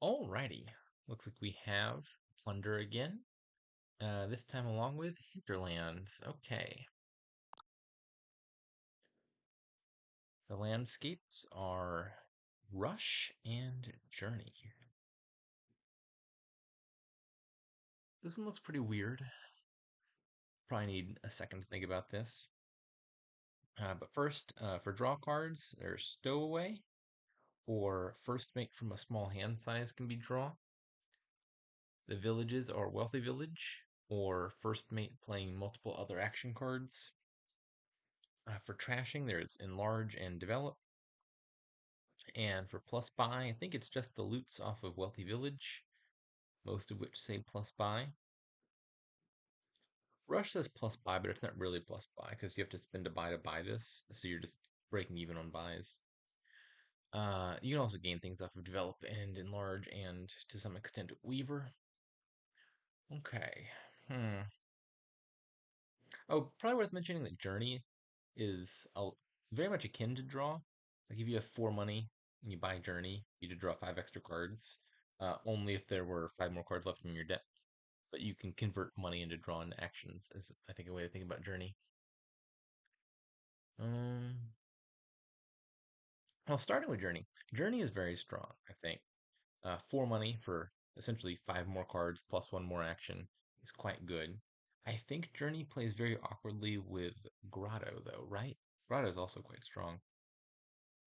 Alrighty, looks like we have Plunder again. This time along with Hinterlands. Okay, the landscapes are Rush and Journey. This one looks pretty weird. Probably need a second to think about this. But first, for draw cards, there's Stowaway, or First Mate from a small hand size can be draw. The villages are Wealthy Village, or First Mate playing multiple other action cards. For trashing, there's Enlarge and Develop. And for plus buy, I think it's just the loots off of Wealthy Village, most of which say plus buy. Rush says plus buy, but it's not really plus buy because you have to spend a buy to buy this, so you're just breaking even on buys. You can also gain things off of Develop and Enlarge and to some extent Weaver. Okay. Hmm. Oh, probably worth mentioning that Journey is very much akin to Draw. Like if you have 4 money and you buy Journey, you to draw 5 extra cards. Only if there were 5 more cards left in your deck. But you can convert money into drawn actions, is I think a way to think about Journey. Um, well, starting with Journey, Journey is very strong. I think 4 money for essentially 5 more cards plus one more action is quite good. I think Journey plays very awkwardly with Grotto, though, right? Grotto is also quite strong.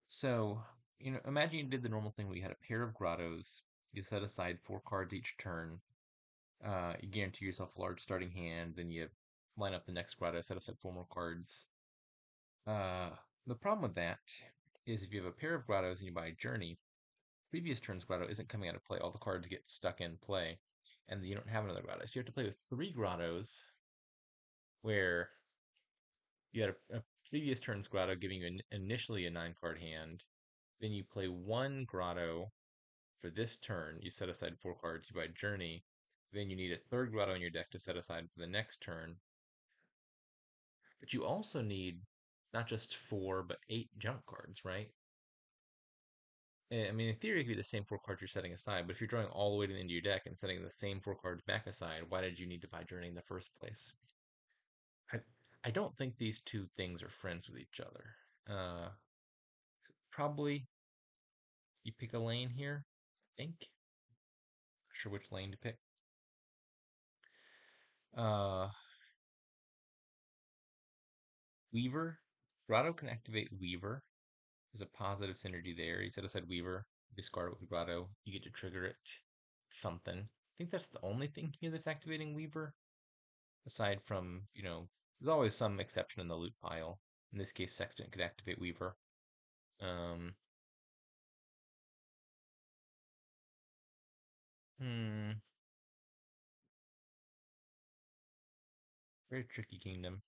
So, imagine you did the normal thing where you had a pair of Grottos, you set aside 4 cards each turn, you guarantee yourself a large starting hand, then you line up the next Grotto, set aside 4 more cards. Uh, the problem with that is if you have a pair of Grottos and you buy Journey, previous turn's Grotto isn't coming out of play. All the cards get stuck in play, and you don't have another Grotto. So you have to play with 3 Grottos, where you had a previous turn's Grotto giving you initially a 9 card hand. Then you play 1 Grotto for this turn. You set aside 4 cards, you buy Journey. Then you need a third Grotto in your deck to set aside for the next turn. But you also need not just 4, but 8 junk cards, right? I mean, in theory, it could be the same 4 cards you're setting aside, but if you're drawing all the way to the end of your deck and setting the same 4 cards back aside, why did you need to buy Journey in the first place? I, I don't think these two things are friends with each other. Probably you pick a lane here, I think. Not sure which lane to pick. Uh, Weaver. Grotto can activate Weaver. There's a positive synergy there. You set aside Weaver, discard it with Grotto, you get to trigger it something. I think that's the only thing here that's activating Weaver. Aside from, there's always some exception in the loot pile. In this case, Sextant could activate Weaver. Um, hmm, very tricky kingdom.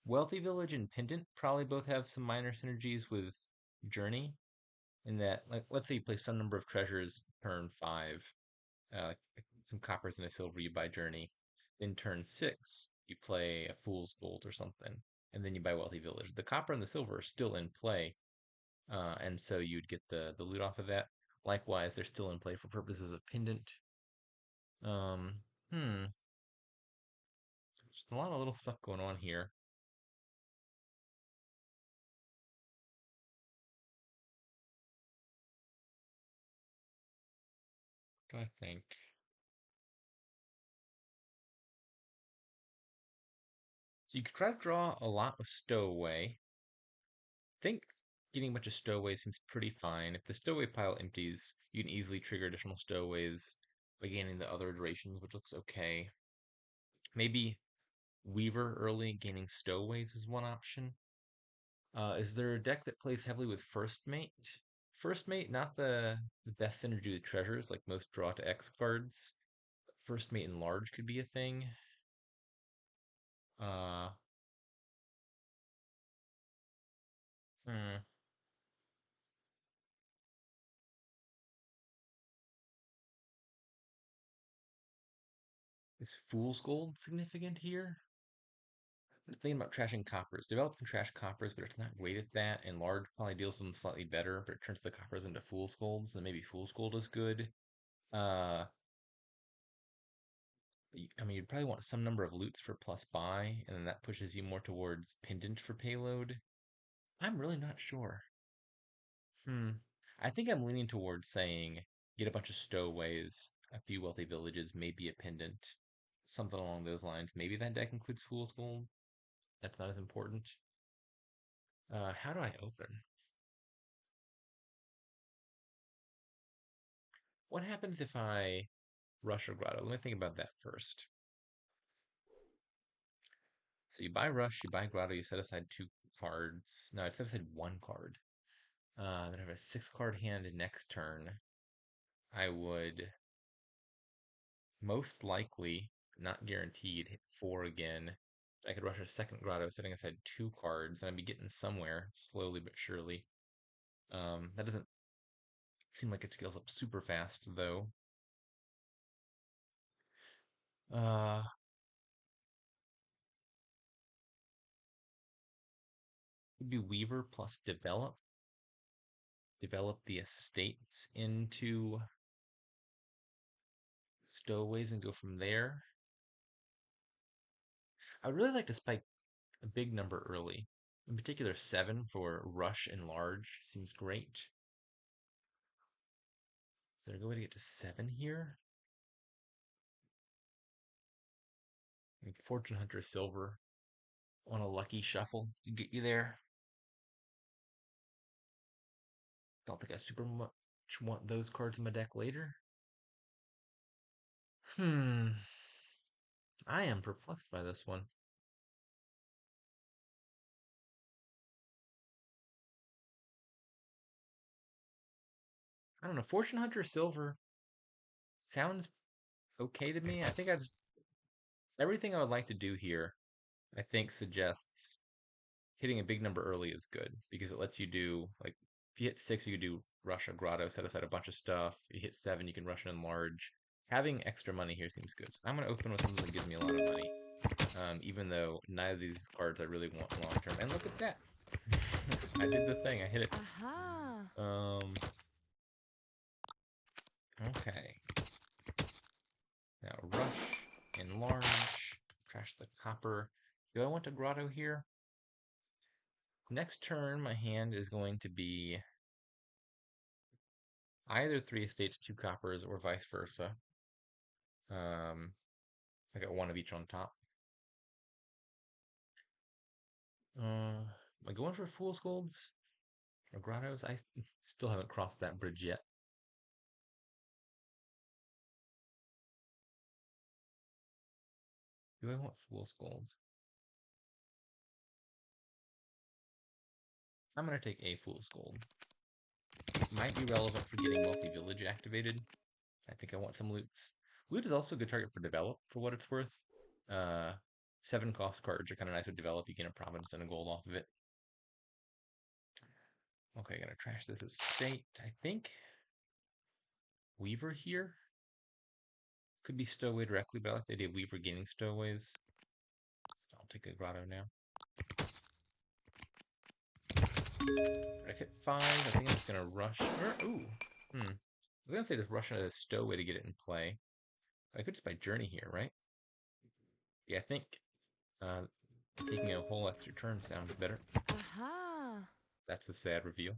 Wealthy Village and Pendant probably both have some minor synergies with Journey. In that, like, let's say you play some number of treasures turn 5, like some coppers and a silver, you buy Journey. Then turn 6, you play a Fool's Gold or something, and then you buy Wealthy Village. The copper and the silver are still in play, and so you'd get the loot off of that. Likewise, they're still in play for purposes of pendant. Um, hmm, just a lot of little stuff going on here. What do I think? So you could try to draw a lot with Stowaway. I think getting a bunch of Stowaways seems pretty fine. If the Stowaway pile empties, you can easily trigger additional Stowaways by gaining the other iterations, which looks okay. Maybe Weaver early, gaining Stowaways is one option. Is there a deck that plays heavily with First Mate? First Mate, not the best synergy with treasures, like most draw to X cards. First Mate Enlarge could be a thing. Uh, hmm. Is Fool's Gold significant here? I'm thinking about trashing coppers. Develop can trash coppers, but it's not great at that. And large probably deals with them slightly better, but it turns the coppers into fool's golds, and maybe fool's gold is good. Uh, I mean, you'd probably want some number of loots for plus buy, and then that pushes you more towards pendant for payload. I'm really not sure. Hmm. I think I'm leaning towards saying get a bunch of stowaways, a few wealthy villages, maybe a pendant, something along those lines. Maybe that deck includes fool's gold. That's not as important. How do I open? What happens if I rush or grotto? Let me think about that first. So you buy rush, you buy grotto, you set aside 2 cards. No, I set aside 1 card. Then I have a 6 card hand next turn. I would most likely, not guaranteed, hit 4 again. I could rush a second grotto, setting aside 2 cards, and I'd be getting somewhere slowly but surely. That doesn't seem like it scales up super fast, though. Uh, would be Weaver plus develop. Develop the estates into stowaways and go from there. I would really like to spike a big number early. In particular, 7 for rush and large seems great. Is there a good way to get to 7 here? Like Fortune Hunter Silver on a lucky shuffle to get you there. Don't think I super much want those cards in my deck later. Hmm. I am perplexed by this one. I don't know. Fortune Hunter Silver sounds okay to me. I think I just everything I would like to do here, I think suggests hitting a big number early is good because it lets you do like if you hit 6, you can do rush a grotto, set aside a bunch of stuff. You hit 7, you can rush and enlarge. Having extra money here seems good. So I'm gonna open with something that gives me a lot of money. Even though neither of these cards I really want long term. And look at that. I did the thing, I hit it. Aha. Okay. Now rush, enlarge, trash the copper. Do I want a grotto here? Next turn, my hand is going to be either 3 estates, 2 coppers, or vice versa. I got 1 of each on top. Am I going for fool's golds or grottos? I still haven't crossed that bridge yet. Do I want fool's golds? I'm gonna take a fool's gold. It might be relevant for getting multi-village activated. I think I want some loots. Loot is also a good target for develop, for what it's worth. Uh, 7 cost cards are kind of nice with develop. You get a province and a gold off of it. Okay, gonna trash this estate. I think Weaver here could be stowaway directly, but I like the idea of Weaver gaining stowaways. I'll take a grotto now. If I hit 5, I think I'm just gonna rush. Ooh, I was gonna say just rush into a stowaway to get it in play. I could just buy Journey here, right? Yeah, I think uh, taking a whole extra turn sounds better. Aha. That's the sad reveal.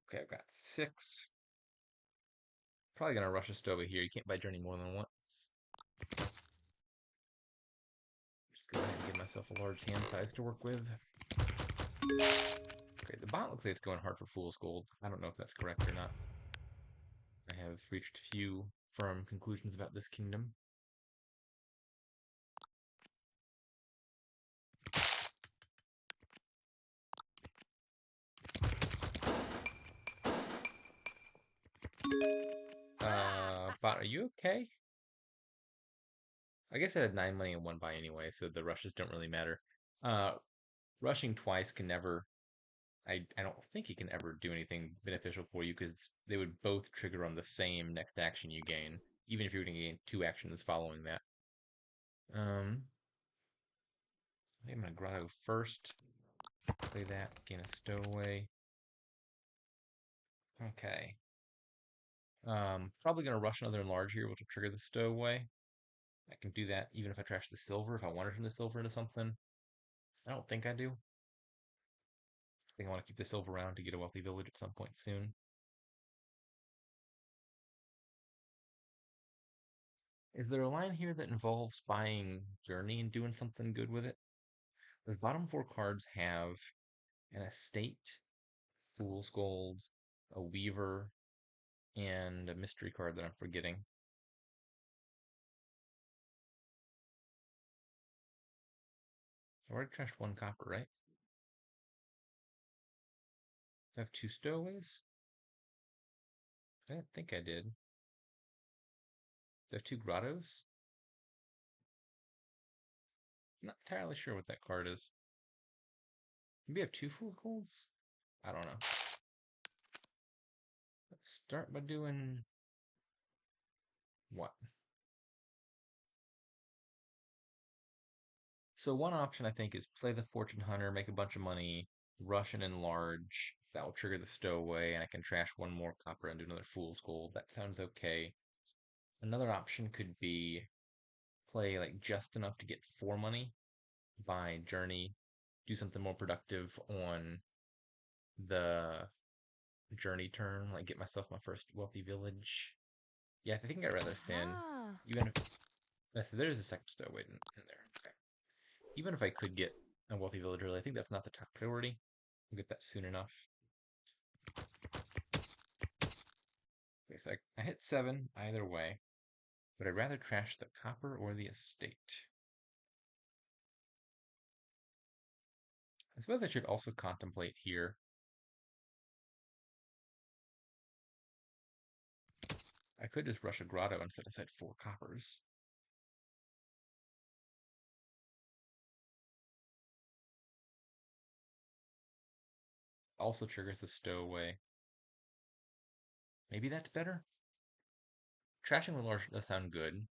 Okay, I've got 6. Probably gonna rush a stowaway here. You can't buy Journey more than once. Just go ahead and give myself a large hand size to work with. Okay, the bot looks like it's going hard for Fool's Gold. I don't know if that's correct or not. I have reached few firm conclusions about this kingdom. Bot, are you okay? I guess I had 9 money and 1 buy anyway, so the rushes don't really matter. Uh, Rushing twice can never. I don't think it can ever do anything beneficial for you because they would both trigger on the same next action you gain. even if you're going to gain 2 actions following that. I think I'm going to Grotto first. Play that, gain a Stowaway. Okay. Probably going to rush another enlarge here, which will trigger the Stowaway. I can do that even if I trash the silver, if I want to turn the silver into something. I don't think I do. I think I want to keep the silver around to get a wealthy village at some point soon. Is there a line here that involves buying Journey and doing something good with it? Those bottom 4 cards have an Estate, Fool's Gold, a Weaver, and a mystery card that I'm forgetting. I already trashed 1 copper, right? I have 2 stowaways? I didn't think I did. I have 2 grottos? Not entirely sure what that card is. Maybe I have 2 Fool's Golds? I don't know. Let's start by doing what? So one option I think is play the Fortune Hunter, make a bunch of money, rush and enlarge. That will trigger the Stowaway, and I can trash 1 more copper and do another Fool's Gold. That sounds okay. Another option could be play like just enough to get 4 money, buy Journey, do something more productive on the Journey turn, like get myself my first wealthy village. Yeah, I think I'd rather spend, Aha. even if, so there's a second Stowaway in there. Okay. Even if I could get a wealthy village early, I think that's not the top priority. We'll get that soon enough. Okay, so I hit 7 either way, but I'd rather trash the copper or the estate. I suppose I should also contemplate here. I could just rush a grotto and set aside 4 coppers. Also triggers the Stowaway. Maybe that's better? Trashing with large does sound good.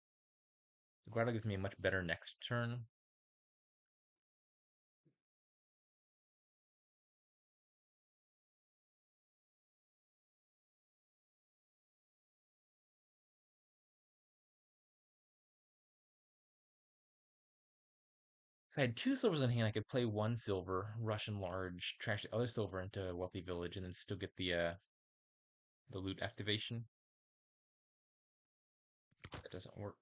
The grotto gives me a much better next turn. If I had 2 silvers in hand, I could play 1 silver, rush and large, trash the other silver into a wealthy village, and then still get the loot activation. That doesn't work.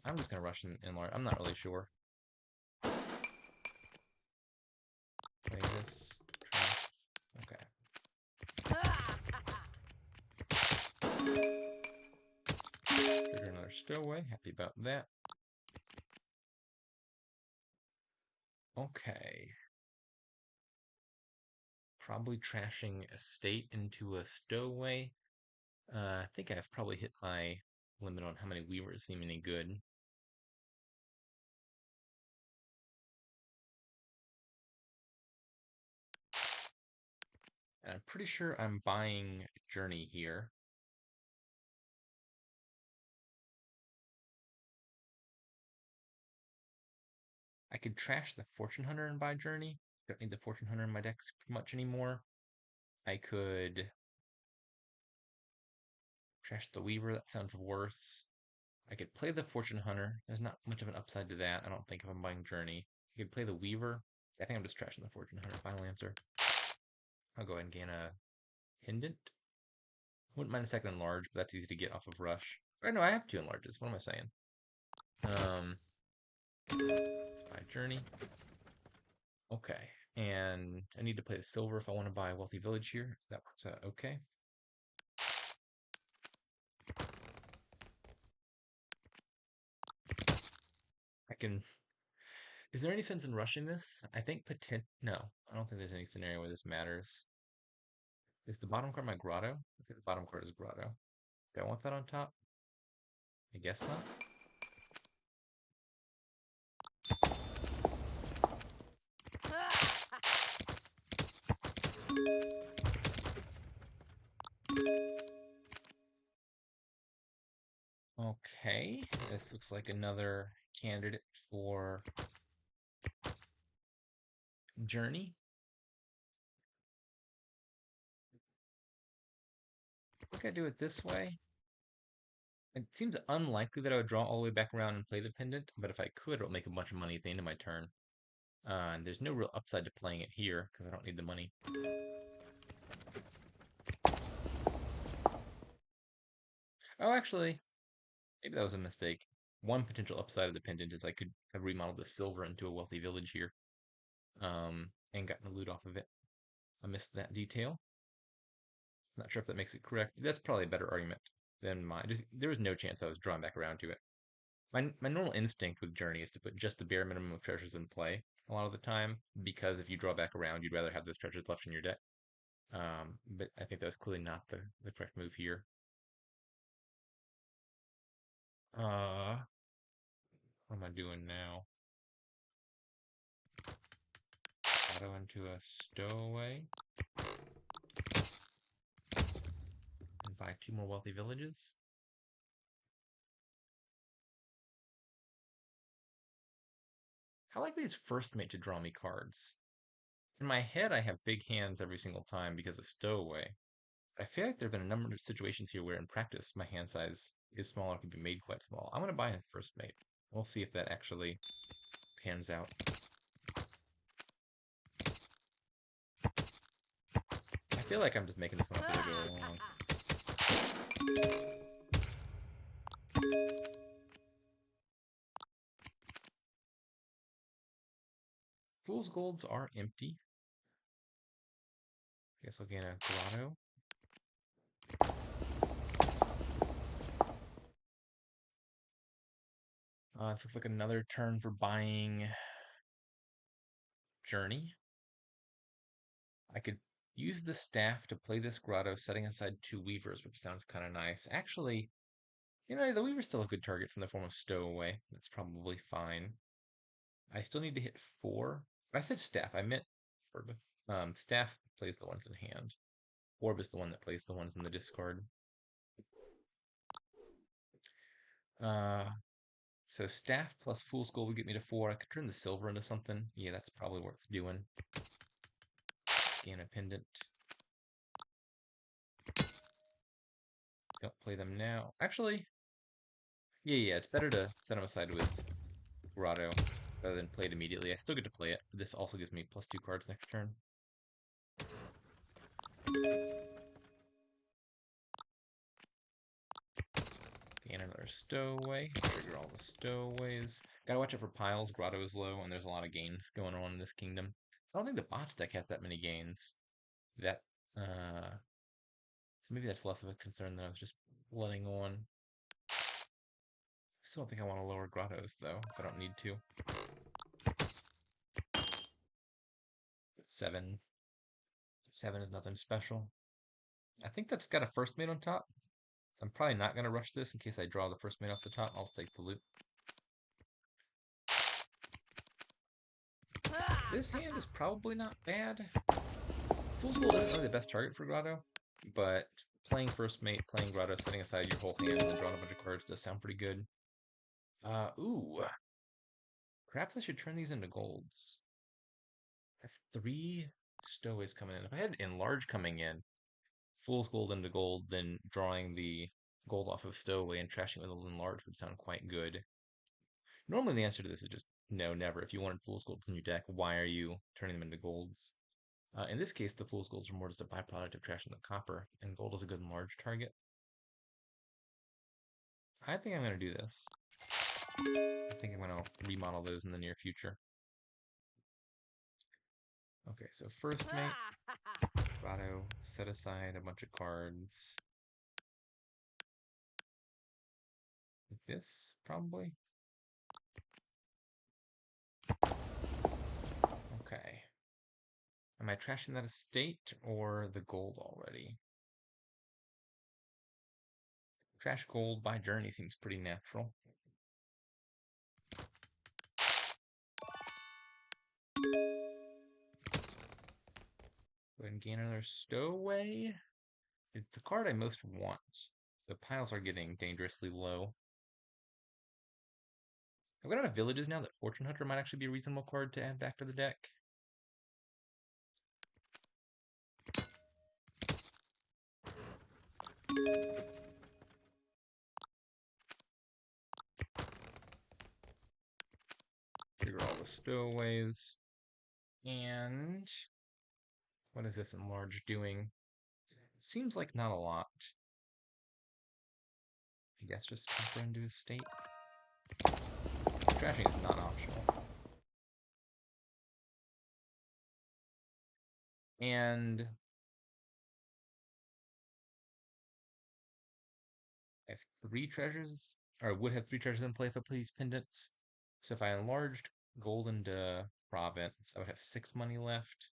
I'm just gonna rush and large. I'm not really sure. Play this. Trash. Okay. Trigger another Stowaway. Happy about that. Okay. Probably trashing Estate into a Stowaway. I think I've probably hit my limit on how many Weavers seem any good. And I'm pretty sure I'm buying Journey here. I could trash the Fortune Hunter and buy Journey. Don't need the Fortune Hunter in my decks much anymore. I could trash the Weaver. That sounds worse. I could play the Fortune Hunter. There's not much of an upside to that, I don't think, if I'm buying Journey. I could play the Weaver. I think I'm just trashing the Fortune Hunter. Final answer. I'll go ahead and gain a Pendant. Wouldn't mind a second enlarge, but that's easy to get off of Rush. Or no, I have 2 enlarges. What am I saying? Let's buy Journey. Okay, and I need to play the silver if I want to buy a wealthy village here. That works out okay. I can. Is there any sense in rushing this? I think no, I don't think there's any scenario where this matters. Is the bottom card my grotto? I think the bottom card is grotto. Do I want that on top? I guess not. Okay, this looks like another candidate for Journey. I think I do it this way. It seems unlikely that I would draw all the way back around and play the pendant, but if I could, it'll make a bunch of money at the end of my turn. And there's no real upside to playing it here, because I don't need the money. Oh, actually, maybe that was a mistake. One potential upside of the pendant is I could have remodeled the silver into a wealthy village here, and gotten the loot off of it. I missed that detail. Not sure if that makes it correct. That's probably a better argument than mine. There was no chance I was drawn back around to it. My normal instinct with Journey is to put just the bare minimum of treasures in play a lot of the time, because if you draw back around, you'd rather have those treasures left in your deck. But I think that was clearly not the correct move here. What am I doing now? Auto into a stowaway and buy 2 more wealthy villages. How likely is first mate to draw me cards? In my head, I have big hands every single time because of stowaway. I feel like there have been a number of situations here where in practice my hand size is smaller, can be made quite small. I'm going to buy a first mate. We'll see if that actually pans out. I feel like I'm just making this one up as I go along. Fool's Golds are empty. I guess I'll gain a grotto. It looks like another turn for buying Journey. I could use the staff to play this grotto, setting aside 2 weavers, which sounds kind of nice. Actually, the weaver's still a good target from the form of stowaway. That's probably fine. I still need to hit 4. I said staff. I meant orb. Staff plays the ones in hand. Orb is the one that plays the ones in the discard. So staff plus Fool's Gold would get me to 4. I could turn the silver into something. Yeah, that's probably worth doing. Gain a pendant. Don't play them now. Actually, yeah, it's better to set them aside with Grotto rather than play it immediately. I still get to play it, but this also gives me +2 cards next turn. Gain another stowaway. Trigger all the stowaways. Gotta watch out for piles. Grotto is low, and there's a lot of gains going on in this kingdom. I don't think the bots deck has that many gains. That, so maybe that's less of a concern than I was just letting on. I still don't think I want to lower grottos, though, if I don't need to. 7. 7 is nothing special. I think that's got a first mate on top. So I'm probably not going to rush this in case I draw the first mate off the top. I'll take the loot. This hand is probably not bad. Fool's Gold isn't really the best target for Grotto, but playing first mate, playing Grotto, setting aside your whole hand, and then drawing a bunch of cards does sound pretty good. Ooh. Perhaps I should turn these into golds. I have 3 stowaways coming in. If I had Enlarge coming in, Fool's Gold into gold, then drawing the gold off of stowaway and trashing with a Enlarge would sound quite good. Normally the answer to this is just no, never. If you wanted Fool's Golds in your deck, why are you turning them into golds? In this case, the Fool's Golds are more just a byproduct of trashing the copper, and gold is a good Enlarge target. I think I'm going to do this. I think I'm going to remodel those in the near future. Okay, so first mate, Grotto, set aside a bunch of cards. Like this, probably. Okay. Am I trashing that estate or the gold already? Trash gold by Journey seems pretty natural. Go ahead and gain another stowaway. It's the card I most want. The piles are getting dangerously low. I've got out of villages now that Fortune Hunter might actually be a reasonable card to add back to the deck. Trigger all the stowaways. And what is this enlarge doing? Seems like not a lot. I guess just enter into his state. Trashing is not optional. And I have 3 treasures, or would have 3 treasures in play if I play these pendants. So if I enlarged gold into province, I would have 6 money left.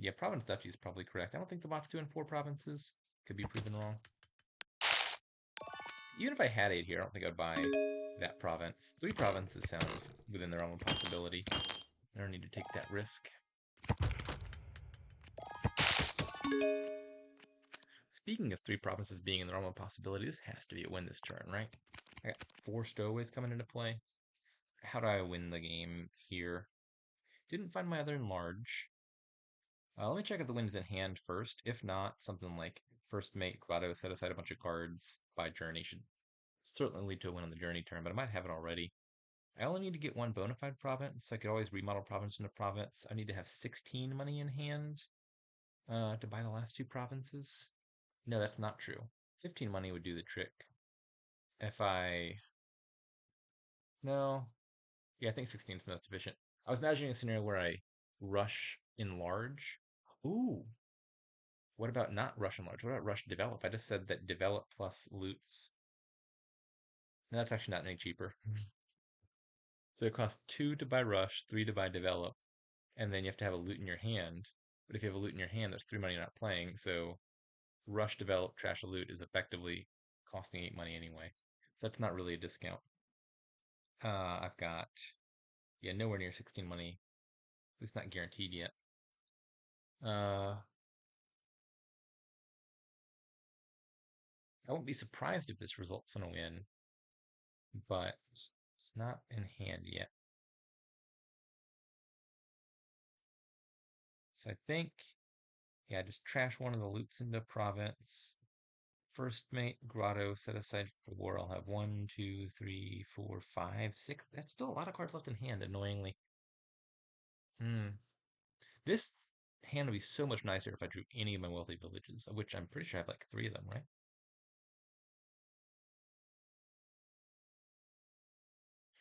Yeah, province duchy is probably correct. I don't think the bot's doing 4 provinces. Could be proven wrong. Even if I had 8 here, I don't think I'd buy that province. 3 provinces sounds within their own possibility. I don't need to take that risk. Speaking of 3 provinces being in their own possibility, this has to be a win this turn, right? I got 4 stowaways coming into play. How do I win the game here? Didn't find my other enlarge. Let me check if the win is in hand first. If not, something like first mate, Grotto, set aside a bunch of cards, buy journey should certainly lead to a win on the journey turn, but I might have it already. I only need to get 1 bona fide province, so I could always remodel province into province. I need to have 16 money in hand to buy the last 2 provinces. No, that's not true. 15 money would do the trick. If I... No. Yeah, I think 16 is most efficient. I was imagining a scenario where I rush enlarge. Ooh, what about not rush enlarge? What about rush develop? I just said that develop plus loots. No, that's actually not any cheaper. So it costs 2 to buy rush, 3 to buy develop, and then you have to have a loot in your hand. But if you have a loot in your hand, that's 3 money you're not playing. So rush develop trash a loot is effectively costing 8 money anyway. So that's not really a discount. I've got yeah nowhere near 16 money. It's not guaranteed yet. I won't be surprised if this results in a win, but it's not in hand yet. So I think, yeah, just trash one of the loots into province. First mate, grotto, set aside 4. I'll have 1, 2, 3, 4, 5, 6. That's still a lot of cards left in hand, annoyingly. This hand would be so much nicer if I drew any of my wealthy villages, of which I'm pretty sure I have like 3 of them, right?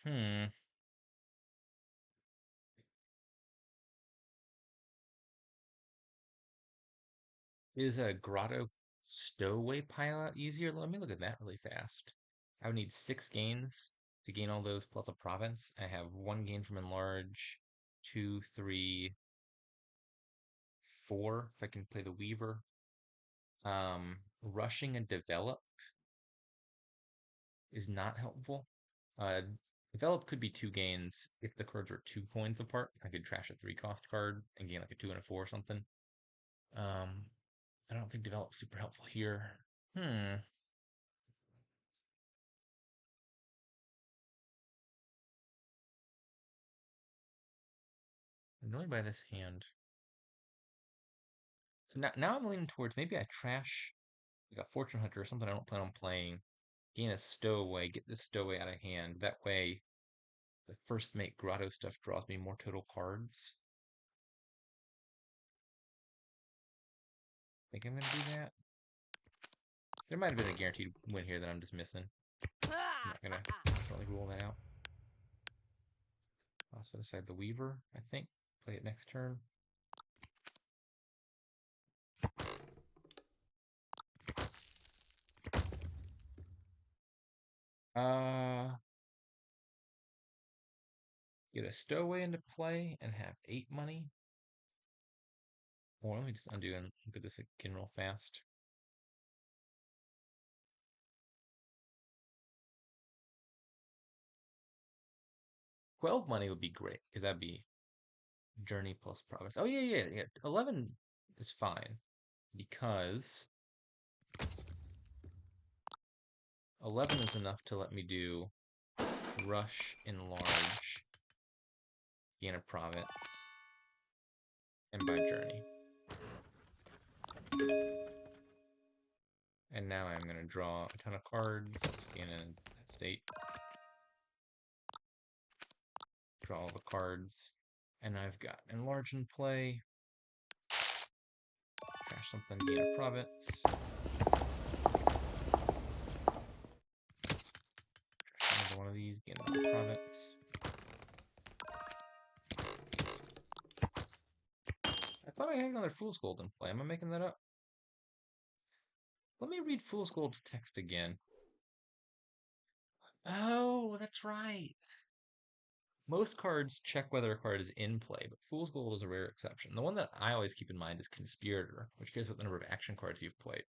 Hmm. Is a grotto stowaway pile out easier? Let me look at that really fast. I would need 6 gains to gain all those plus a province. I have 1 gain from enlarge, 2, 3, 4 if I can play the weaver. Rushing and develop is not helpful. Uh, develop could be 2 gains if the cards are 2 coins apart. I could trash a 3 cost card and gain like a 2 and a 4 or something. Um, I don't think develop's super helpful here. Hmm. Annoyed by this hand. So now I'm leaning towards maybe I trash like a Fortune Hunter or something I don't plan on playing. Gain a stowaway, get this stowaway out of hand. That way, the first mate grotto stuff draws me more total cards. Think I'm gonna do that. There might have been a guaranteed win here that I'm just missing. I'm not gonna necessarily rule that out. I'll set aside the Weaver, I think. Play it next turn. Uh, get a stowaway into play and have 8 money. Or let me just undo and look at this again real fast. $12 money would be great because that'd be journey plus progress. Oh yeah. 11 is fine because 11 is enough to let me do Rush, Enlarge, gain a province, and buy Journey. And now I'm going to draw a ton of cards, just gain a state, draw all the cards, and I've got Enlarge in play, trash something, gain a province, trash another one of these, gain another province. I thought I had another Fool's Gold in play. Am I making that up? Let me read Fool's Gold's text again. Oh, that's right. Most cards check whether a card is in play, but Fool's Gold is a rare exception. The one that I always keep in mind is Conspirator, which cares about the number of action cards you've played,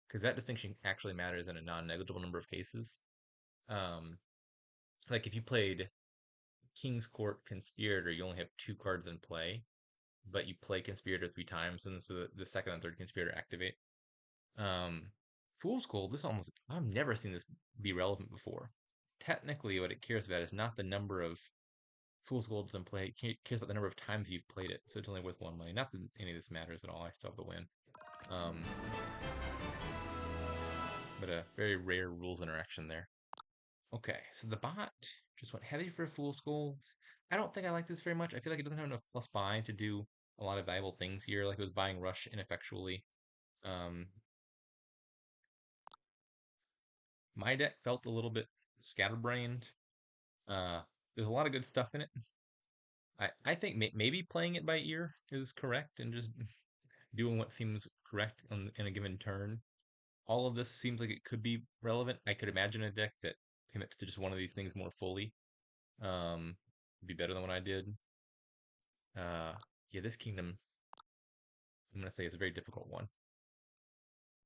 because that distinction actually matters in a non-negligible number of cases. Um, like if you played King's Court Conspirator, you only have 2 cards in play, but you play Conspirator 3 times, and so the second and third Conspirator activate. Um, Fool's Gold, I've never seen this be relevant before. Technically, what it cares about is not the number of Fool's Gold in play. It cares about the number of times you've played it, so it's only worth 1 money. Not that any of this matters at all. I still have the win. Um, but a very rare rules interaction there. Okay, so the bot just went heavy for Fool's Gold. I don't think I like this very much. I feel like it doesn't have enough plus buy to do a lot of valuable things here. Like it was buying Rush ineffectually. Um, my deck felt a little bit scatterbrained. There's a lot of good stuff in it. I think maybe playing it by ear is correct and just doing what seems correct in a given turn. All of this seems like it could be relevant. I could imagine a deck that commits to just one of these things more fully. Be better than what I did. Uh, yeah, this kingdom, I'm gonna say, is a very difficult one.